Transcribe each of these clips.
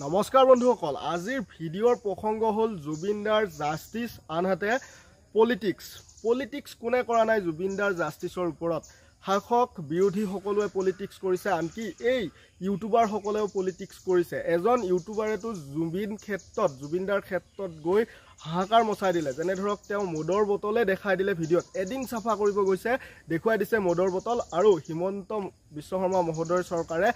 নমস্কাৰ বন্ধুসকল, আজিৰ ভিডিঅ'ৰ প্ৰসংগ হ'ল জুবিনদাৰ জাষ্টিছ আনহাতে পলিটিক্স কোনে কৰা নাই জুবিনদাৰ জাষ্টিছৰ ওপৰত। শাসক বিৰোধী সকলোৱে পলিটিক্স কৰিছে, আনকি এই ইউটিউবাৰ সকলেও পলিটিক্স কৰিছে। এজন ইউটিউবাৰেতো জুবিনদাৰ ক্ষেত্ৰত গৈ হাহাকাৰ মচাই দিলে। যেনে ধৰক তেওঁ মদৰ বটলে দেখাই দিলে ভিডিঅ'ত, এডিং চাফা কৰিব গৈছে দেখুৱাই দিছে মদৰ বটল, আৰু হিমন্ত বিশ্ব শৰ্মা মহোদয়ৰ চৰকাৰে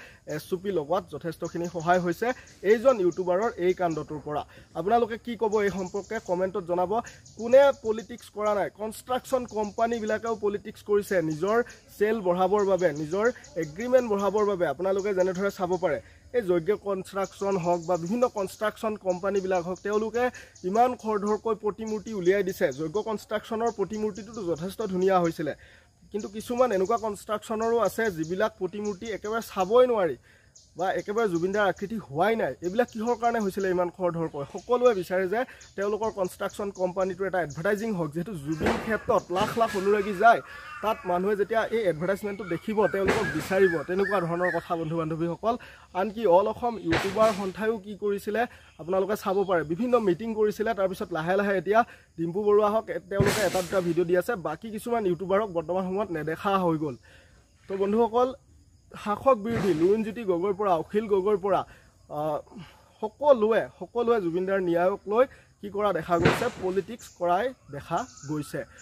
SOP লগোৱাত যথেষ্টখিনি সহায় হৈছে এইজন ইউটিউবাৰৰ এই কাণ্ডটোৰ পৰা। আপোনালোকে কি ক'ব এই সম্পৰ্কে কমেণ্টত জনাব। কোনে পলিটিক্স কৰা নাই? কনষ্ট্ৰাকশ্যন কোম্পানীবিলাকেও পলিটিক্স কৰিছে নিজৰ চেল বঢ়াবৰ বাবে, নিজৰ এগ্ৰিমেণ্ট বঢ়াবৰ বাবে। আপোনালোকে যেনেদৰে চাব পাৰে, এই যজ্ঞ কনষ্ট্ৰাকশ্যন হওক বা বিভিন্ন কনষ্ট্ৰাকশ্যন কোম্পানীবিলাক হওক, তেওঁলোকে ইমান খৰধৰকৈ প্ৰতিমূৰ্তি উলিয়াই দিছে। যজ্ঞ কনষ্ট্ৰাকশ্যনৰ প্ৰতিমূৰ্তিটোতো যথেষ্ট ধুনীয়া হৈছিলে, কিন্তু কিছুমান এনেকুৱা কনষ্ট্ৰাকশ্যনৰো আছে যিবিলাক প্ৰতিমূৰ্তি একেবাৰে চাবই নোৱাৰি বা একেবাৰে জুবিনদাৰ আকৃতি হোৱাই নাই। এইবিলাক কিহৰ কাৰণে হৈছিলে ইমান খৰধৰকৈ? সকলোৱে বিচাৰে যে তেওঁলোকৰ কনষ্ট্ৰাকশ্যন কোম্পানীটো এটা এডভাৰটাইজিং হওক। যিহেতু জুবিন ক্ষেত্ৰত লাখ লাখ অনুৰাগী যায়, তাত মানুহে যেতিয়া এই এডভাৰটাইজমেণ্টটো দেখিব তেওঁলোকক বিচাৰিব, তেনেকুৱা ধৰণৰ কথা বন্ধু বান্ধৱীসকল। আনকি অল অসম ইউটিউবাৰ সন্থায়ো কি কৰিছিলে আপোনালোকে চাব পাৰে, বিভিন্ন মিটিং কৰিছিলে। তাৰপিছত লাহে লাহে এতিয়া ডিম্পু বৰুৱা হওক, তেওঁলোকে এটা দুটা ভিডিঅ' দি আছে, বাকী কিছুমান ইউটিউবাৰক বৰ্তমান সময়ত নেদেখা হৈ গ'ল। তো বন্ধুসকল, শাসক বিৰোধী লুৰিণজ্যোতি গগৈৰ পৰা অখিল গগৈৰ পৰা সকলোৱে জুবিনদাৰ ন্যায়ক লৈ কি কৰা দেখা গৈছে, পলিটিক্স কৰাই দেখা গৈছে।